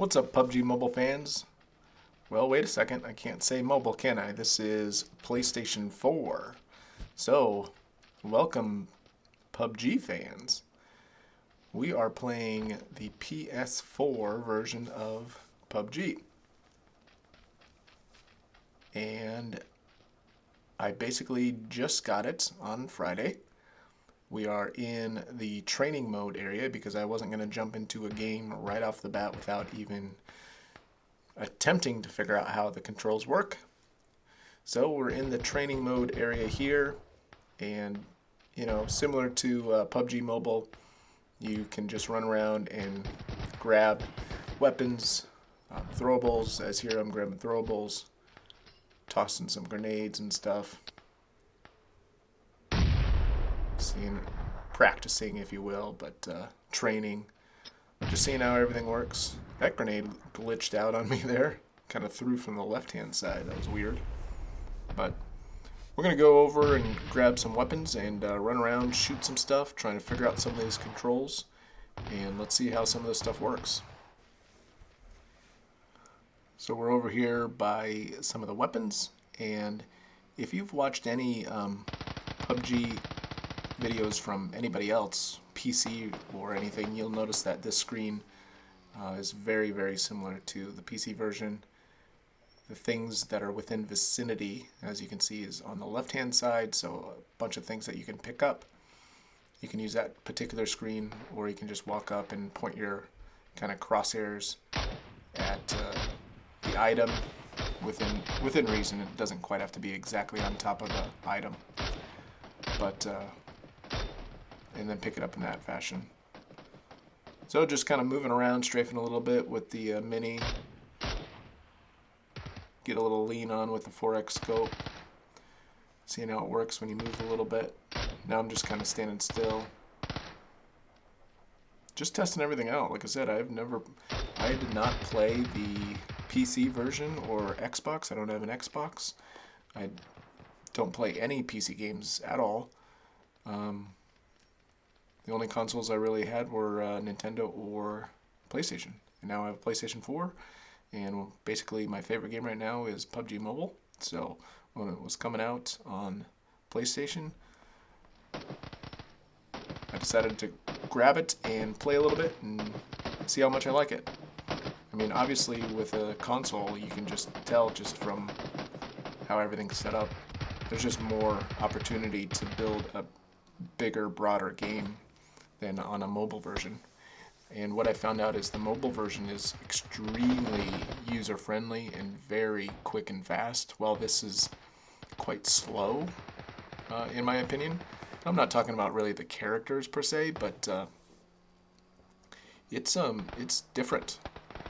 What's up, PUBG Mobile fans? Well, wait a second. I can't say mobile, can I? This is PlayStation 4. So, welcome, PUBG fans. We are playing the PS4 version of PUBG. And I basically just got it on Friday. We are in the training mode area because I wasn't going to jump into a game right off the bat without even attempting to figure out how the controls work. So we're in the training mode area here, and similar to PUBG Mobile, you can just run around and grab weapons, throwables. As here I'm grabbing throwables, tossing some grenades and stuff. Practicing, if you will, but training. Just seeing how everything works. That grenade glitched out on me there. Kind of threw from the left-hand side. That was weird. But we're going to go over and grab some weapons and run around, shoot some stuff, trying to figure out some of these controls. And let's see how some of this stuff works. So we're over here by some of the weapons. And if you've watched any PUBG videos from anybody else, PC or anything, you'll notice that this screen is very, very similar to the PC version. The things that are within vicinity, as you can see, is on the left-hand side, so a bunch of things that you can pick up. You can use that particular screen, or you can just walk up and point your kind of crosshairs at the item within reason. It doesn't quite have to be exactly on top of the item, but and then pick it up in that fashion. So just kind of moving around, strafing a little bit with the mini. Get a little lean on with the 4X scope. Seeing how it works when you move a little bit. Now I'm just kind of standing still. Just testing everything out. Like I said, I did not play the PC version or Xbox. I don't have an Xbox. I don't play any PC games at all. The only consoles I really had were Nintendo or PlayStation. And now I have a PlayStation 4. And basically my favorite game right now is PUBG Mobile. So when it was coming out on PlayStation, I decided to grab it and play a little bit and see how much I like it. I mean, obviously with a console, you can just tell just from how everything's set up. There's just more opportunity to build a bigger, broader game than on a mobile version. And what I found out is the mobile version is extremely user-friendly and very quick and fast, while this is quite slow, in my opinion. I'm not talking about really the characters per se, but it's different.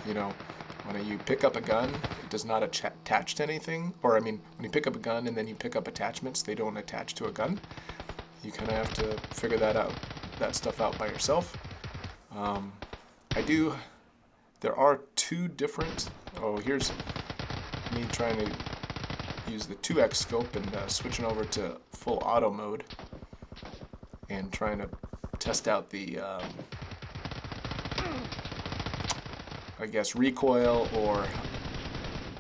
When you pick up a gun, it does not attach to anything. Or I mean, when you pick up a gun and then you pick up attachments, they don't attach to a gun. You kind of have to figure that stuff out by yourself. There are two different, here's me trying to use the 2X scope and switching over to full auto mode and trying to test out the, I guess, recoil or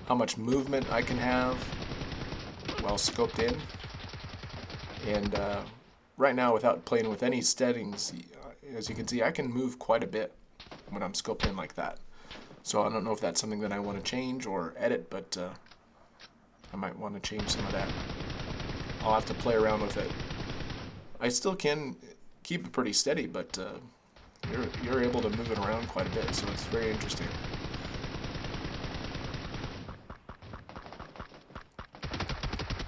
how much movement I can have while scoped in. And right now, without playing with any settings, as you can see, I can move quite a bit when I'm scoped in like that. So I don't know if that's something that I want to change or edit, but I might want to change some of that. I'll have to play around with it. I still can keep it pretty steady, but you're able to move it around quite a bit, so it's very interesting.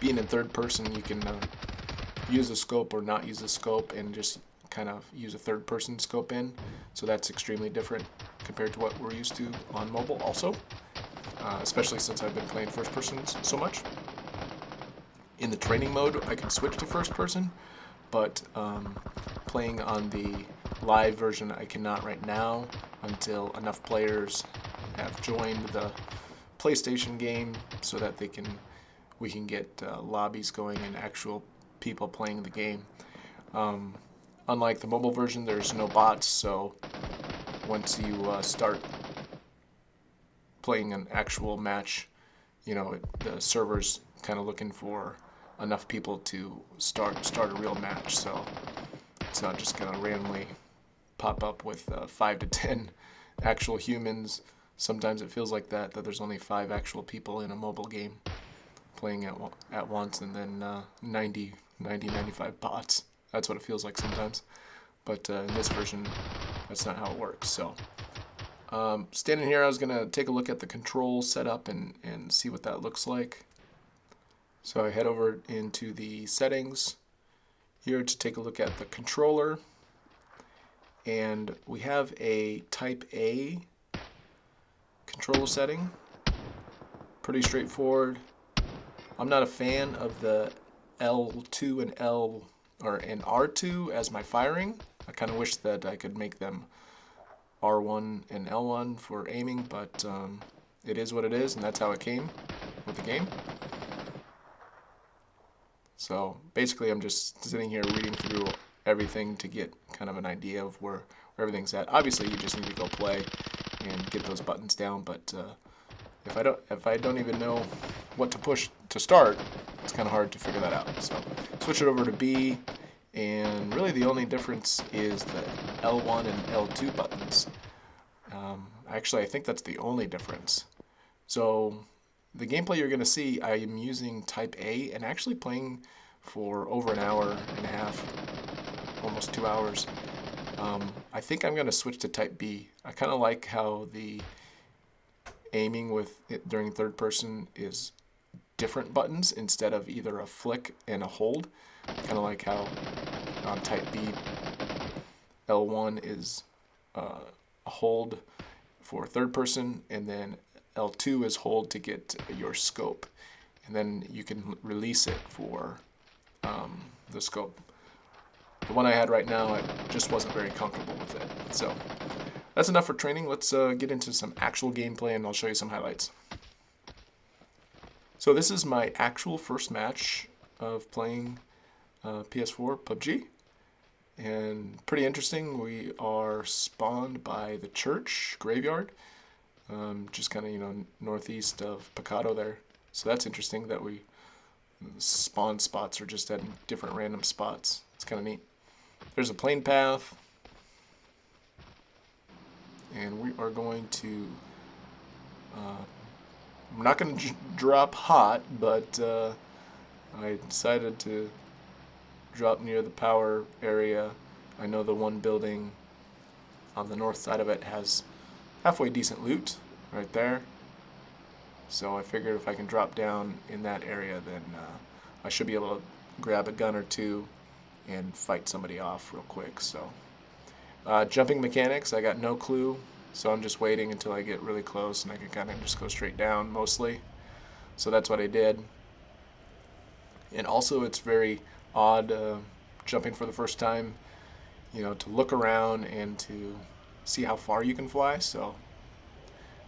Being in third person, you can use a scope or not use a scope and just kind of use a third person scope in, so that's extremely different compared to what we're used to on mobile also, especially since I've been playing first person so much. In the training mode I can switch to first person, but playing on the live version I cannot right now until enough players have joined the PlayStation game so that we can get lobbies going and actual people playing the game. Unlike the mobile version, there's no bots, so once you start playing an actual match, you know, the server's kind of looking for enough people to start a real match. So it's not just gonna randomly pop up with 5 to 10 actual humans. Sometimes it feels like that there's only 5 actual people in a mobile game playing at once, and then 95 bots. That's what it feels like sometimes. But in this version, that's not how it works. So standing here, I was going to take a look at the control setup and see what that looks like. So I head over into the settings here to take a look at the controller. And we have a Type A controller setting. Pretty straightforward. I'm not a fan of the L2 and R2 as my firing. I kind of wish that I could make them R1 and L1 for aiming, but it is what it is, and that's how it came with the game. So basically I'm just sitting here reading through everything to get kind of an idea of where everything's at. Obviously you just need to go play and get those buttons down, but if I don't even know what to push to start, it's kind of hard to figure that out. So switch it over to B, and really the only difference is the L1 and L2 buttons. Actually, I think that's the only difference. So the gameplay you're going to see, I am using Type A and actually playing for over an hour and a half, almost 2 hours. I think I'm going to switch to Type B. I kind of like how the aiming with it during third person is different buttons instead of either a flick and a hold. Kind of like how on Type B, L1 is a hold for third person, and then L2 is hold to get your scope, and then you can release it for the scope. The one I had right now, I just wasn't very comfortable with it. So that's enough for training. Let's get into some actual gameplay, and I'll show you some highlights. So this is my actual first match of playing PS4 PUBG, and pretty interesting. We are spawned by the church graveyard, just kind of, you know, northeast of Picado there. So that's interesting that we spawn spots are just at different random spots. It's kind of neat. There's a plane path, and we are going to I'm not going to drop hot, but I decided to drop near the power area. I know the one building on the north side of it has halfway decent loot right there. So I figured if I can drop down in that area, then I should be able to grab a gun or two and fight somebody off real quick. So jumping mechanics, I got no clue. So I'm just waiting until I get really close and I can kind of just go straight down mostly. So that's what I did. And also it's very odd jumping for the first time, you know, to look around and to see how far you can fly. So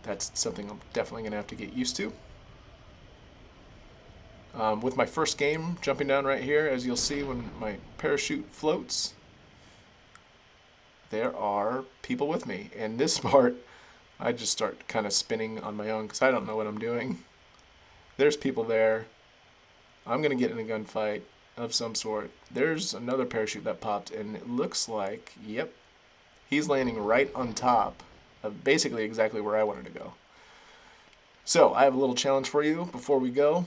that's something I'm definitely going to have to get used to. With my first game, jumping down right here, as you'll see when my parachute floats, there are people with me. And this part, I just start kind of spinning on my own because I don't know what I'm doing. There's people there. I'm going to get in a gunfight of some sort. There's another parachute that popped, and it looks like, yep, he's landing right on top of basically exactly where I wanted to go. So I have a little challenge for you before we go.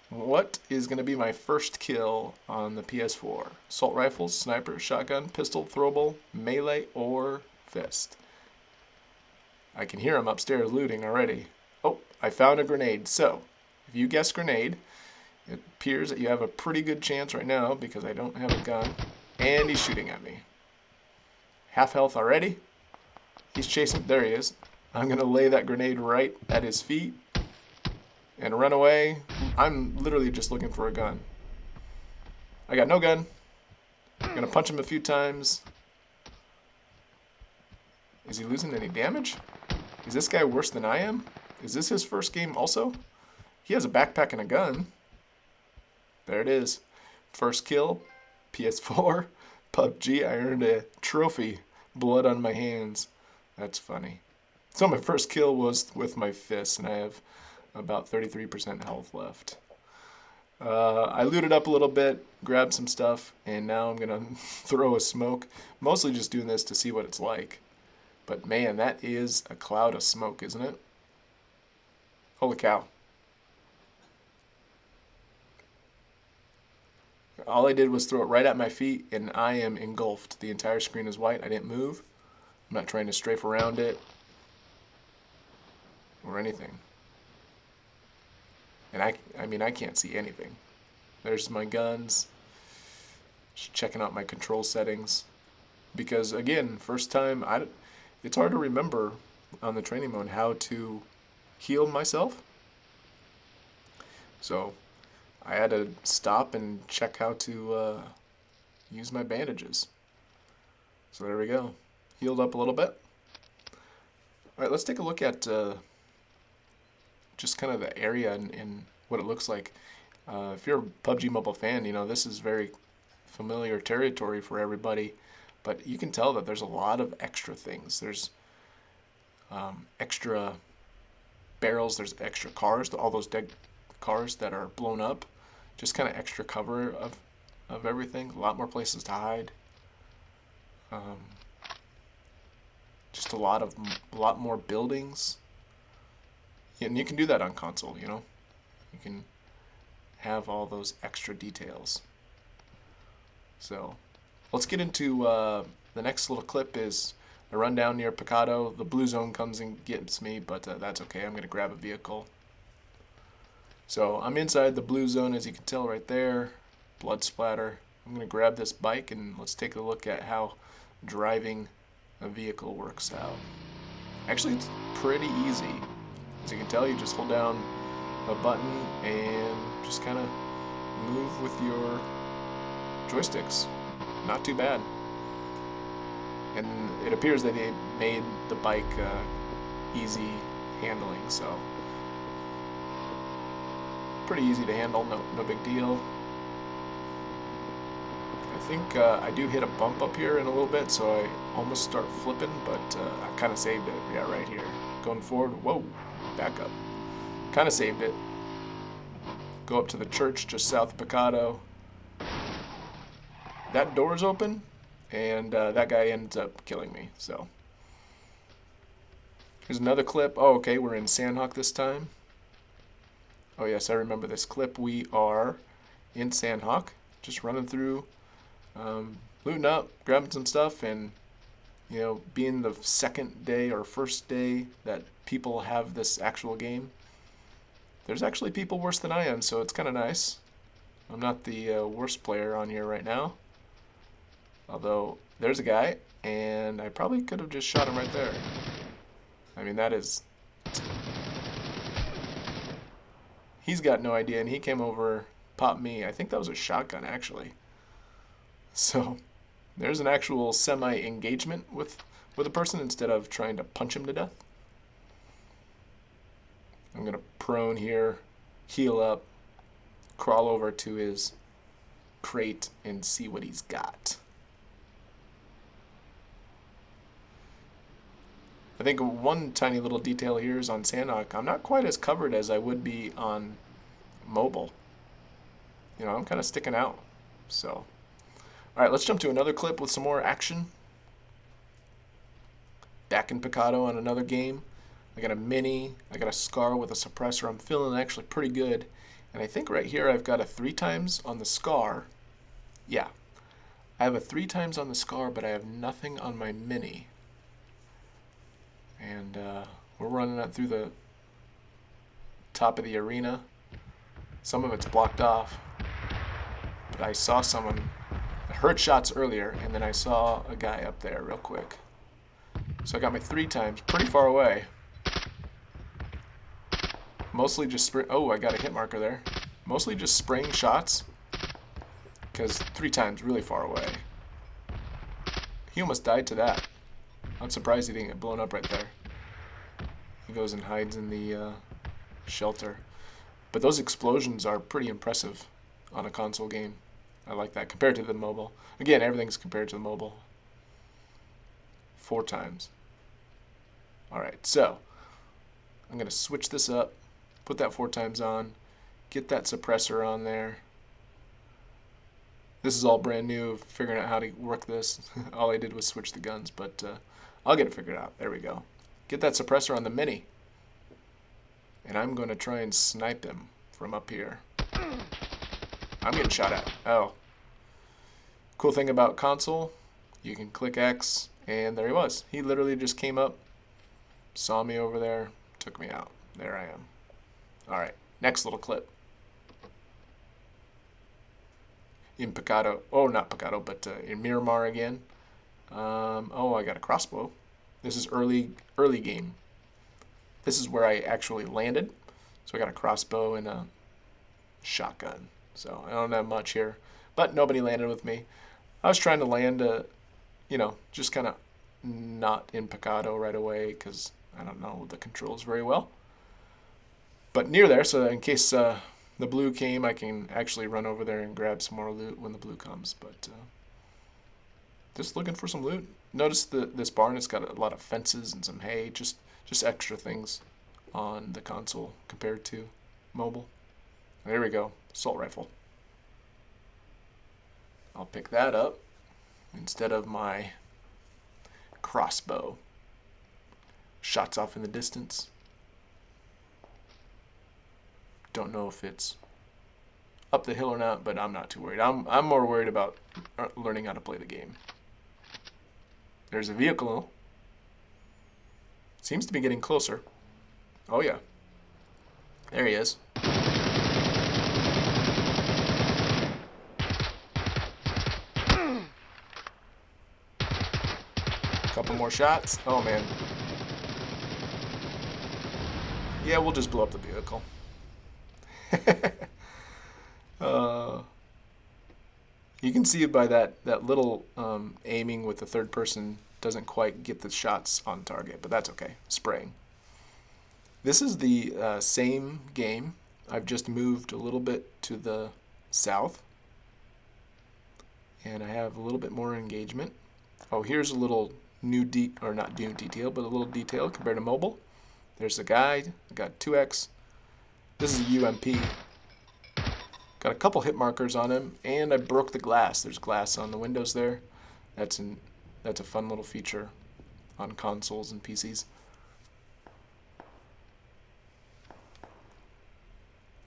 What is going to be my first kill on the PS4? Assault rifles, sniper, shotgun, pistol, throwable, melee, or fist? I can hear him upstairs looting already. Oh, I found a grenade. So, if you guess grenade, it appears that you have a pretty good chance right now because I don't have a gun. And he's shooting at me. Half health already. He's chasing. There he is. I'm going to lay that grenade right at his feet and run away. I'm literally just looking for a gun. I got no gun. I'm going to punch him a few times. Is he losing any damage? Is this guy worse than I am? Is this his first game also? He has a backpack and a gun. There it is. First kill, PS4, PUBG. I earned a trophy. Blood on my hands. That's funny. So my first kill was with my fist, and I have about 33% health left. I looted up a little bit, grabbed some stuff, and now I'm gonna throw a smoke. Mostly just doing this to see what it's like. But man, that is a cloud of smoke, isn't it? Holy cow. All I did was throw it right at my feet, and I am engulfed. The entire screen is white. I didn't move. I'm not trying to strafe around it or anything. And I mean, I can't see anything. There's my guns. Just checking out my control settings. Because again, first time, it's hard to remember on the training mode how to heal myself. So I had to stop and check how to use my bandages. So there we go. Healed up a little bit. Alright, let's take a look at just kind of the area and what it looks like. If you're a PUBG Mobile fan, you know this is very familiar territory for everybody. But you can tell that there's a lot of extra things. There's extra barrels, there's extra cars, all those dead cars that are blown up. Just kind of extra cover of everything. A lot more places to hide. Just a lot more buildings. And you can do that on console, you know. You can have all those extra details. So let's get into the next little clip is a run down near Picado. The blue zone comes and gets me, but that's okay. I'm going to grab a vehicle. So I'm inside the blue zone, as you can tell right there. Blood splatter. I'm going to grab this bike and let's take a look at how driving a vehicle works out. Actually, it's pretty easy. As you can tell, you just hold down a button and just kind of move with your joysticks. Not too bad. And it appears that they made the bike easy handling, so pretty easy to handle, no big deal. I think I do hit a bump up here in a little bit, so I almost start flipping, but I kind of saved it. Yeah, right here. Going forward, whoa, back up. Kind of saved it. Go up to the church just south of Picado. That door's open, and that guy ends up killing me, so. Here's another clip. Oh, okay, we're in Sandhawk this time. Oh yes, I remember this clip. We are in Sandhawk, just running through, looting up, grabbing some stuff, and you know, being the second day or first day that people have this actual game. There's actually people worse than I am, so it's kind of nice. I'm not the worst player on here right now. Although, there's a guy, and I probably could have just shot him right there. I mean, that is... He's got no idea, and he came over, popped me. I think that was a shotgun, actually. So, there's an actual semi-engagement with a person instead of trying to punch him to death. I'm going to prone here, heal up, crawl over to his crate, and see what he's got. I think one tiny little detail here is on Sandhawk. I'm not quite as covered as I would be on mobile. You know, I'm kind of sticking out. So, all right, let's jump to another clip with some more action. Back in Picado on another game. I got a mini. I got a SCAR with a suppressor. I'm feeling actually pretty good. And I think right here I've got a 3 times on the SCAR. Yeah, I have a 3 times on the SCAR, but I have nothing on my mini. And we're running that through the top of the arena. Some of it's blocked off, but I saw someone. I heard shots earlier, and then I saw a guy up there real quick. So I got my 3 times, pretty far away. Mostly just oh, I got a hit marker there. Mostly just spraying shots, because 3 times really far away. He almost died to that. I'm surprised he didn't get blown up right there. He goes and hides in the shelter. But those explosions are pretty impressive on a console game. I like that compared to the mobile. Again, everything's compared to the mobile. 4 times. Alright, so I'm going to switch this up, put that 4 times on, get that suppressor on there. This is all brand new, figuring out how to work this. All I did was switch the guns, but I'll get it figured out. There we go. Get that suppressor on the Mini. And I'm going to try and snipe him from up here. I'm getting shot at. Oh. Cool thing about console, you can click X, and there he was. He literally just came up, saw me over there, took me out. There I am. Alright, next little clip. In Picado, oh not Picado, but in Miramar again. Oh, I got a crossbow. This is early game. This is where I actually landed. So I got a crossbow and a shotgun. So I don't have much here, but nobody landed with me. I was trying to land, you know, just kind of not in Picado right away because I don't know the controls very well. But near there, so in case the blue came, I can actually run over there and grab some more loot when the blue comes. But just looking for some loot. Notice this barn has got a lot of fences and some hay, just extra things on the console compared to mobile. There we go, assault rifle. I'll pick that up instead of my crossbow. Shots off in the distance. Don't know if it's up the hill or not, but I'm not too worried. I'm more worried about learning how to play the game. There's a vehicle. Seems to be getting closer. Oh yeah. There he is. Couple more shots. Oh man. Yeah, we'll just blow up the vehicle. You can see it by that little aiming with the third person doesn't quite get the shots on target, but that's okay. Spraying. This is the same game. I've just moved a little bit to the south, and I have a little bit more engagement. Oh, here's a little not new detail, but a little detail compared to mobile. There's the guy. I got 2x. This is a UMP. Got a couple hit markers on him, and I broke the glass. There's glass on the windows there. That's a fun little feature on consoles and PCs.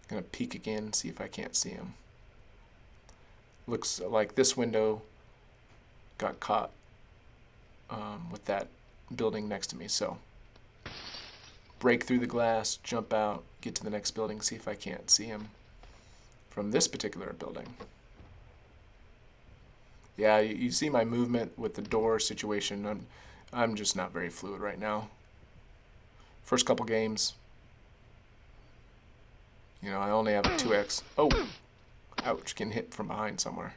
Gonna peek again, see if I can't see him. Looks like this window got caught with that building next to me. So break through the glass, jump out, get to the next building, see if I can't see him from this particular building. Yeah, you see my movement with the door situation. I'm just not very fluid right now. First couple games, you know, I only have a 2x. Oh, ouch, getting hit from behind somewhere.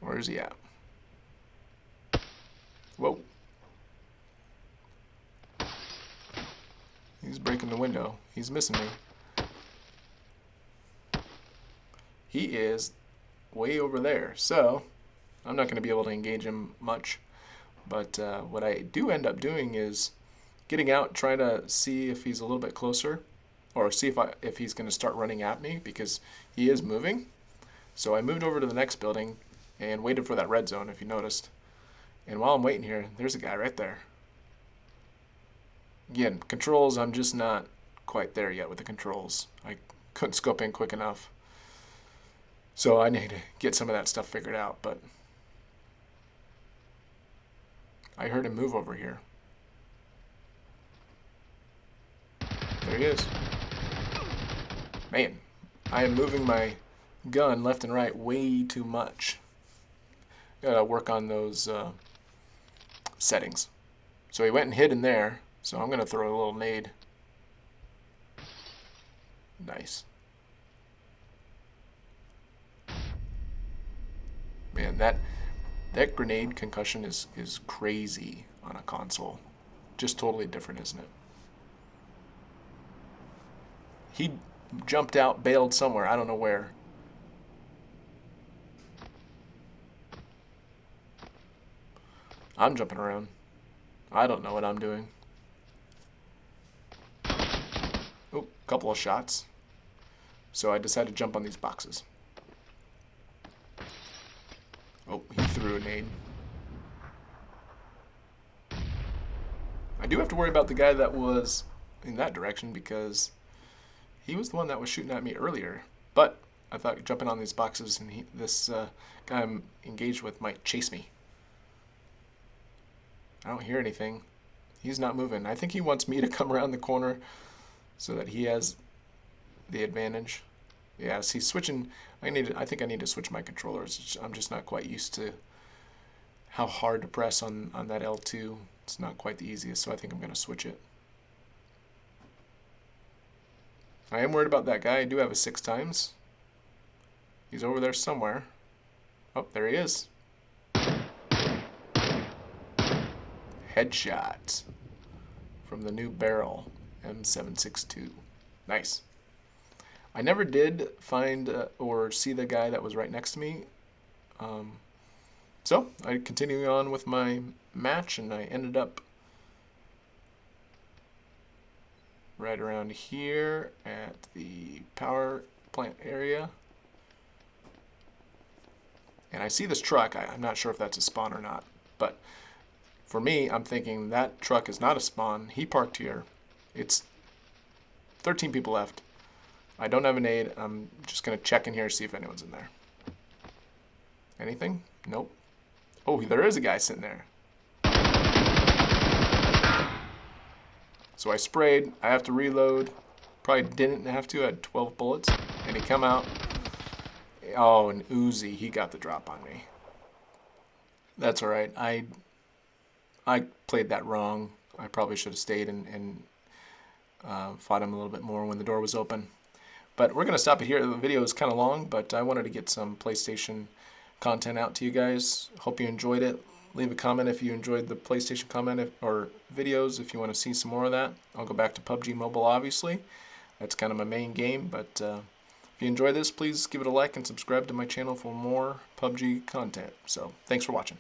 Where is he at? Whoa. He's breaking the window. He's missing me. He is way over there, so I'm not going to be able to engage him much. But what I do end up doing is getting out, trying to see if he's a little bit closer, or see if he's going to start running at me, because he is moving. So I moved over to the next building and waited for that red zone, if you noticed. And while I'm waiting here, there's a guy right there. Again, controls, I'm just not quite there yet with the controls. I couldn't scope in quick enough. So I need to get some of that stuff figured out, but I heard him move over here. There he is. Man, I am moving my gun left and right way too much. Gotta work on those settings. So he went and hid in there, so I'm gonna throw a little nade. Nice. Man, that grenade concussion is crazy on a console. Just totally different, isn't it? He jumped out, bailed somewhere. I don't know where. I'm jumping around. I don't know what I'm doing. Oh, couple of shots. So I decided to jump on these boxes. Oh, he threw a nade. I do have to worry about the guy that was in that direction because he was the one that was shooting at me earlier. But I thought jumping on these boxes and this guy I'm engaged with might chase me. I don't hear anything. He's not moving. I think he wants me to come around the corner so that he has the advantage. Yes, he's switching. I think I need to switch my controllers. I'm just not quite used to how hard to press on that L2. It's not quite the easiest, so I think I'm going to switch it. I am worried about that guy. I do have a 6x. He's over there somewhere. Oh, there he is. Headshot from the new barrel, M762. Nice. I never did find or see the guy that was right next to me. So I continued on with my match, and I ended up right around here at the power plant area. And I see this truck. I'm not sure if that's a spawn or not, but for me, I'm thinking that truck is not a spawn. He parked here. It's 13 people left. I don't have an aid. I'm just going to check in here, see if anyone's in there. Anything? Nope. Oh, there is a guy sitting there. So I sprayed. I have to reload. Probably didn't have to. I had 12 bullets. And he come out. Oh, an Uzi. He got the drop on me. That's all right. I played that wrong. I probably should have stayed and fought him a little bit more when the door was open. But we're going to stop it here. The video is kind of long, but I wanted to get some PlayStation content out to you guys. Hope you enjoyed it. Leave a comment if you enjoyed the PlayStation comment or videos if you want to see some more of that. I'll go back to PUBG Mobile, obviously. That's kind of my main game, but if you enjoy this, please give it a like and subscribe to my channel for more PUBG content. So, thanks for watching.